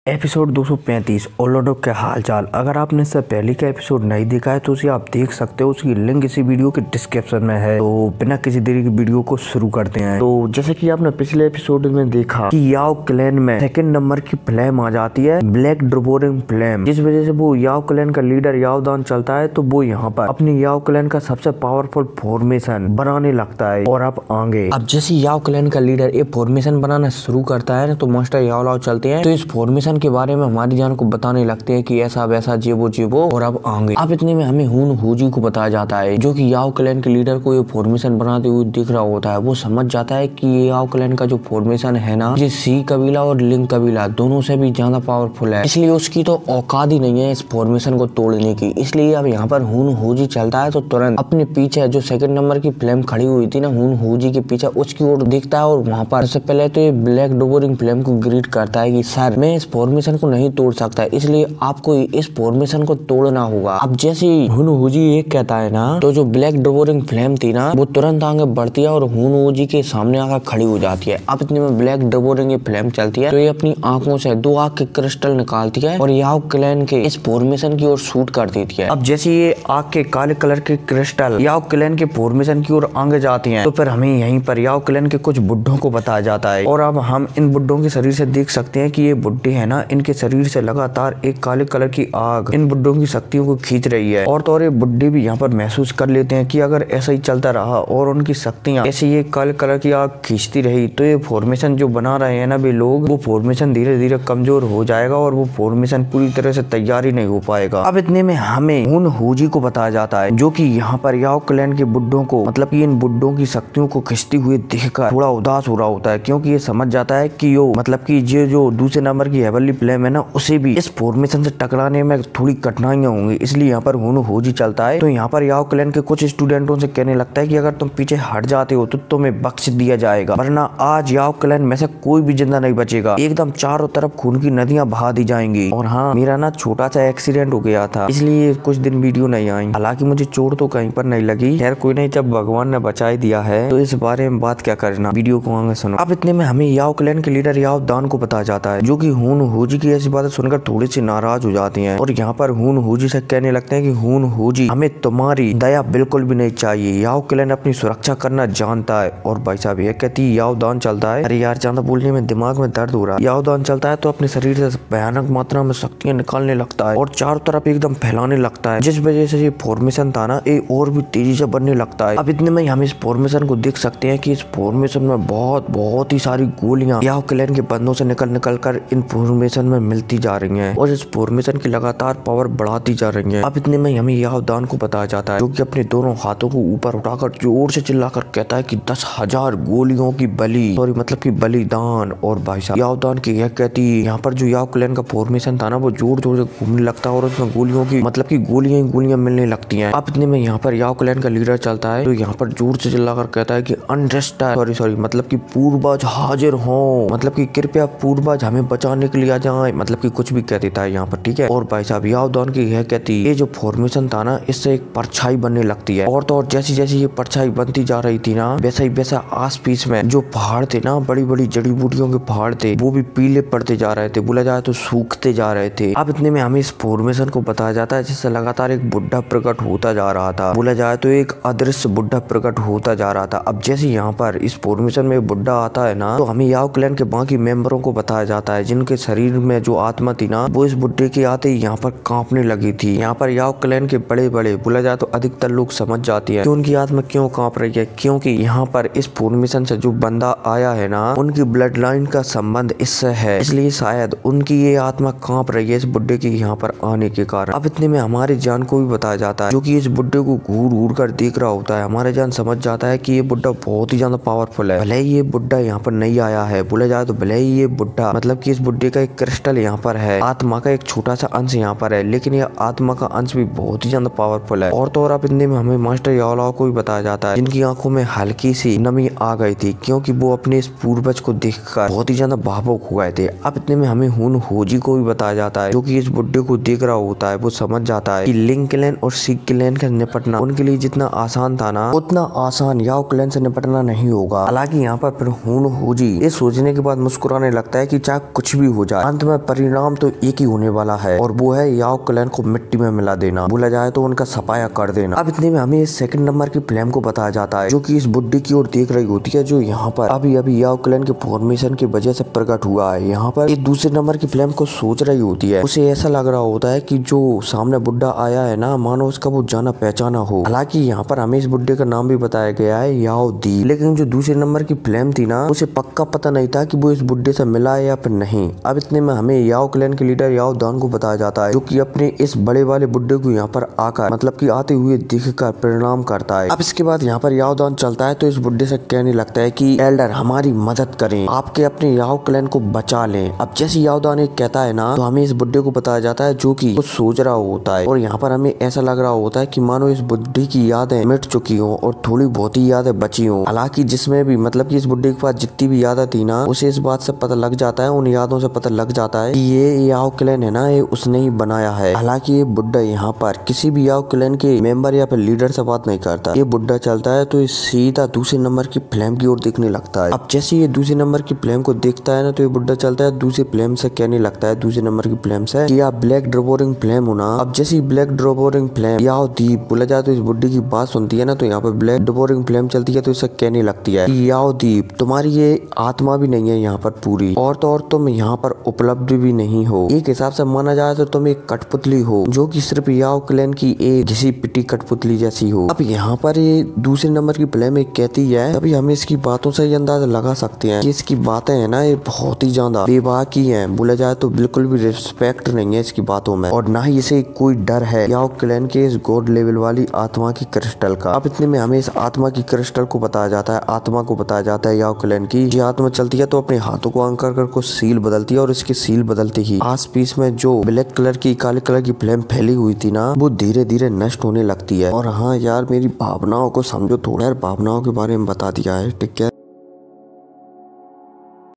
Episode 235 ओलोडो के हाल चाल। अगर आपने इससे पहले का एपिसोड नहीं देखा है तो उसे आप देख सकते हो, उसकी लिंक इसी वीडियो के डिस्क्रिप्शन में है। तो बिना किसी देरी की वीडियो को शुरू करते हैं। तो जैसे कि आपने पिछले एपिसोड में देखा कि याओ क्लैन में सेकंड नंबर की फ्लेम आ जाती है, ब्लैक ड्रोबोरिंग फ्लेम, जिस वजह से वो याओ क्लैन का लीडर याओदान चलता है तो वो यहाँ पर अपनी याओ क्लैन का सबसे पावरफुल फॉर्मेशन बनाने लगता है। और अब जैसे याओ क्लैन का लीडर ये फॉर्मेशन बनाना शुरू करता है तो मास्टर याओ चलते हैं तो इस फॉर्मेशन के बारे में हमारी जान को बताने लगते हैं कि ऐसा वैसा जेबो और अब आगे। अब इतने में हमें हुन हुजी को बताया जाता है, जो कि याओ क्लैन के लीडर को ये फॉर्मेशन बनाते हुए दिख रहा होता है। वो समझ जाता है कि ये याओ क्लैन का जो फॉर्मेशन है ना, ये सी कबीला और लिंग कबीला दोनों से भी ज्यादा पावरफुल है, इसलिए उसकी तो औकात ही नहीं है इस फॉर्मेशन को तोड़ने की। इसलिए अब यहाँ पर हुन हुजी चलता है तो तुरंत अपने पीछे जो सेकंड नंबर की फ्लेम खड़ी हुई थी ना हुन हुजी के पीछे, उसकी ओर देखता है और वहाँ पर सबसे पहले तो ये ब्लैक डोबोरिंग फ्लेम को ग्रीट करता है कि सर मैं इस फॉर्मेशन को नहीं तोड़ सकता, इसलिए आपको इस फॉर्मेशन को तोड़ना होगा। अब जैसे हुन हुजी ये कहता है ना तो जो ब्लैक डोबोरिंग फ्लेम थी ना वो तुरंत आगे बढ़ती है और हुन हुजी के सामने आकर खड़ी हो जाती है। अब इतने में ब्लैक डोबोरिंग फ्लेम चलती है तो ये अपनी आंखों से दो आंख के क्रिस्टल निकालती है और याओ क्लैन के इस फॉर्मेशन की ओर शूट कर देती है। अब जैसे ये आंख के काले कलर के क्रिस्टल याओ क्लैन के फॉर्मेशन की ओर आगे जाती हैं तो फिर हमें यहीं पर याओ क्लैन के कुछ बुड्ढों को बताया जाता है। और अब हम इन बुड्ढों के शरीर से देख सकते हैं कि ये बुड्ढे है ना, इनके शरीर से लगातार एक काले कलर की आग इन बुड्ढों की शक्तियों को खींच रही है। और तो और ये बुड्ढे भी यहाँ पर महसूस कर लेते हैं कि अगर ऐसा ही चलता रहा और उनकी शक्तियाँ ऐसे ये काले कलर की आग खींचती रही तो ये फॉर्मेशन जो बना रहे हैं ना वे लोग, वो फॉर्मेशन धीरे धीरे कमजोर हो जाएगा और वो फॉर्मेशन पूरी तरह से तैयार ही नहीं हो पाएगा। अब इतने में हमें हुन हुजी को बताया जाता है, जो कि यहाँ पर याओ क्लैन के बुड्ढों को मतलब कि इन बुड्ढों की शक्तियों को खींचती हुई देखकर थोड़ा उदास हो रहा होता है, क्योंकि ये समझ जाता है कि यो मतलब कि ये जो दूसरे नंबर की हेवनली फ्लेम है ना उसे भी इस फॉर्मेशन से टकराने में थोड़ी कठिनाइयां होंगी, इसलिए यहाँ पर हुन हुजी चलता है। तो यहाँ पर याओ क्लैन के कुछ स्टूडेंटों से कहने लगता है कि अगर तुम पीछे हट जाते हो तो तुम्हें बख्श दिया जाएगा, वरना आज याओ क्लैन में से कोई भी जिंदा नहीं बचेगा, एकदम चारों तरफ खून की नदियां बहा दी जाएंगी। और हाँ, मेरा ना छोटा सा एक्सीडेंट हो गया था इसलिए कुछ दिन वीडियो नहीं आई, हालांकि मुझे चोट तो कहीं पर नहीं लगी। खैर कोई नहीं, जब भगवान ने बचा दिया है तो इस बारे में बात क्या करना, वीडियो को आगे सुनो। अब इतने में हमें याओ क्लैन के लीडर याओदान को बताया जाता है, जो कि हुन हुजी की ऐसी बातें सुनकर थोड़ी सी नाराज हो जाती हैं और यहाँ पर हुन हुजी से कहने लगते हैं कि हुन हुजी हमें तुम्हारी दया बिल्कुल भी नहीं चाहिए, याओ क्लैन अपनी सुरक्षा करना जानता है। और भाई साहब ये कहती याओदान चलता है, अरे यार ज्यादा बोलने में दिमाग में दर्द हो रहा है। याओदान चलता है तो अपने शरीर से भयानक मात्रा में शक्तियां निकालने लगता है और चारों तरफ एकदम फैलाने लगता है, जिस वजह से ये फॉर्मेशन था ना ये और भी तेजी से बनने लगता है। अब इतने में हम इस फॉर्मेशन को देख सकते हैं कि इस फॉर्मेशन में बहुत ही सारी गोलियां याओ क्लैन के बंदों से निकल कर इन फॉर्मेशन में मिलती जा रही हैं और इस फॉर्मेशन की लगातार पावर बढ़ाती जा रही है। अब इतने में हमें याओदान को बताया जाता है, जो कि अपने दोनों हाथों को ऊपर उठाकर जोर से चिल्लाकर कहता है कि 10,000 गोलियों की बलि, सॉरी मतलब कि बलिदान। और भाई साहब याओदान की यह कहती यहाँ पर जो याओ क्लैन का फॉर्मेशन था ना वो जोर जोर से घूमने लगता है और उसमें गोलियों की मतलब की गोलियां मिलने लगती है। अब इतने में यहाँ पर याओ क्लैन का लीडर चलता है तो यहाँ पर जोर से चिल्लाकर कहता है कि सॉरी मतलब की पूर्वज हाजिर हो, मतलब की कृपया पूर्वज हमें बचाने के लिए आ जाए, मतलब कि कुछ भी कह देता है यहाँ पर, ठीक है। और भाई साहब याओदान की यह कहती ये जो फॉर्मेशन था ना इससे एक परछाई बनने लगती है और तो और जैसी जैसी ये परछाई बनती जा रही थी ना वैसा ही वैसा आस पीस में जो पहाड़ थे ना, बड़ी बड़ी जड़ी बूटियों के पहाड़ थे, वो भी पीले पड़ते जा रहे थे, बोला जाए तो सूखते जा रहे थे। अब इतने में हमें इस फॉर्मेशन को बताया जाता है जिससे लगातार एक बुढ़ा प्रकट होता जा रहा था, बोला जाए तो एक अदृश्य बुढ़ा प्रकट होता जा रहा था। अब जैसे यहाँ पर इस फॉर्मेशन में बुढ़ा आता है ना तो हमें याओ क्लैन के बाकी मेंबरों को बताया जाता है, जिनके शरीर में जो आत्मा थी ना वो इस बुड्ढे के आते ही यहाँ पर कांपने लगी थी। यहाँ पर याओ क्लैन के बड़े बड़े बोला जाए तो अधिकतर लोग समझ जाते हैं कि उनकी आत्मा क्यों कांप रही है, क्योंकि यहाँ पर इस फॉर्मेशन से जो बंदा आया है ना उनकी ब्लड लाइन का संबंध इससे है, इसलिए शायद उनकी ये आत्मा कांप रही है इस बुड्ढे के यहाँ पर आने के कारण। अब इतने में हमारे जान को भी बताया जाता है, जो कि इस बुड्ढे को घूर घूर कर देख रहा होता है। हमारे जान समझ जाता है कि ये बुड्ढा बहुत ही ज्यादा पावरफुल है, भले ही ये बुड्ढा यहाँ पर नहीं आया है, बोला जाए तो भले ही ये बुड्ढा मतलब कि इस बुड्ढे का एक क्रिस्टल यहाँ पर है, आत्मा का एक छोटा सा अंश यहाँ पर है, लेकिन यह आत्मा का अंश भी बहुत ही ज्यादा पावरफुल है। और तो और अब इतने में हमें मास्टर याओ को भी बताया जाता है, जिनकी आंखों में हल्की सी नमी आ गई थी, क्योंकि वो अपने इस पूर्वज को देखकर बहुत ही ज्यादा भावुक हो गए थे। अब इतने में हमें हुन हुजी को भी बताया जाता है, जो कि इस बुड्ढे को देख रहा होता है। वो समझ जाता है कि लिंग क्लैन और सिक क्लैन का निपटना उनके लिए जितना आसान था ना उतना आसान याओ क्लैन से निपटना नहीं होगा। हालांकि यहाँ पर फिर हुन हुजी ये सोचने के बाद मुस्कुराने लगता है कि चाहे कुछ भी हो जाए जाए। अंत में परिणाम तो एक ही होने वाला है और वो है याओ क्लैन को मिट्टी में मिला देना, बोला जाए तो उनका सफाया कर देना। अब इतने में हमें इस सेकंड नंबर की फ्लेम को बताया जाता है जो कि इस बुड्ढे की ओर देख रही होती है, जो यहाँ पर अभी अभी याओ क्लैन के फॉर्मेशन की वजह से प्रकट हुआ है। यहाँ पर एक दूसरे नंबर की फ्लेम को सोच रही होती है। उसे ऐसा लग रहा होता है कि जो सामने बुड्ढा आया है ना, मानो उसका वो जाना पहचाना हो। हालांकि यहाँ पर हमें इस बुड्ढे का नाम भी बताया गया है याओ दी, लेकिन जो दूसरे नंबर की फ्लेम थी ना, उसे पक्का पता नहीं था कि वो इस बुड्ढे से मिला है या फिर नहीं। अब इतने में हमें याओ क्लैन के लीडर याओ दान को बताया जाता है, जो कि अपने इस बड़े वाले बुड्ढे को यहाँ पर आकर मतलब कि आते हुए दिखकर प्रणाम करता है। अब इसके बाद यहाँ पर याओ दान चलता है तो इस बुड्ढे से कहने लगता है कि एल्डर हमारी मदद करें, आपके अपने याओ क्लैन को बचा लें। अब जैसे याओ दान कहता है ना, तो हमें इस बुड्ढे को बताया जाता है जो कि कुछ सोच रहा होता है और यहाँ पर हमें ऐसा लग रहा होता है कि मानो इस बुड्ढे की यादें मिट चुकी हो और थोड़ी बहुत ही यादें बची हो। हालांकि जिसमें भी मतलब कि इस बुड्ढे के पास जितनी भी यादें थी ना, उसे इस बात से पता लग जाता है, उन यादों से पता लग जाता है कि ये याओ क्लैन है ना, ये उसने ही बनाया है। हालांकि ये बुड्ढा यहाँ पर किसी भी याओ क्लैन के मेंबर या फिर लीडर से बात नहीं करता। ये बुड्ढा चलता है तो ये सीधा दूसरे नंबर की फ्लेम की ओर देखने लगता है। अब जैसे ये दूसरे नंबर की फ्लेम को देखता है ना, तो ये बुड्ढा चलता है दूसरी फ्लेम से कहने लगता है, दूसरे नंबर की फ्लेम से कि आप ब्लैक ड्रोबोरिंग फ्लेम हो ना। अब जैसे ब्लैक ड्रोबोरिंग फ्लेम याओ दीप बोला जाए तो इस बुड्ढी की बात सुनती है ना, तो यहाँ पर ब्लैक ड्रोबोरिंग फ्लेम चलती है तो इसे कहने लगती है कि याओ दीप तुम्हारी ये आत्मा भी नहीं है यहाँ पर पूरी, और तो और तुम यहाँ पर उपलब्ध भी नहीं हो। एक हिसाब से माना जाए तो तुम एक कठपुतली हो जो कि सिर्फ याओ क्लैन की एक घिसी पिटी कठपुतली जैसी हो। अब यहाँ पर ये दूसरे नंबर की फ्लेम एक कहती है, तभी हम इसकी बातों से ये अंदाजा लगा सकते हैं कि इसकी बातें है ना, ये बहुत ही ज्यादा बेबाकी हैं। बोला जाए तो बिल्कुल भी रिस्पेक्ट नहीं है इसकी बातों में और ना ही इसे कोई डर है याओ क्लैन के इस गॉड लेवल वाली आत्मा की क्रिस्टल का। अब इतने में हमें इस आत्मा की क्रिस्टल को बताया जाता है, आत्मा को बताया जाता है याओ क्लैन की। ये आत्मा चलती है तो अपने हाथों को अंकर कर को सील बदलती है और इसकी सील बदलती ही आस पीस में जो ब्लैक कलर की काले कलर की फ्लेम फैली हुई थी ना, वो धीरे धीरे नष्ट होने लगती है। और हाँ यार, मेरी भावनाओं को समझो थोड़ा यार, भावनाओं के बारे में बता दिया है, ठीक है।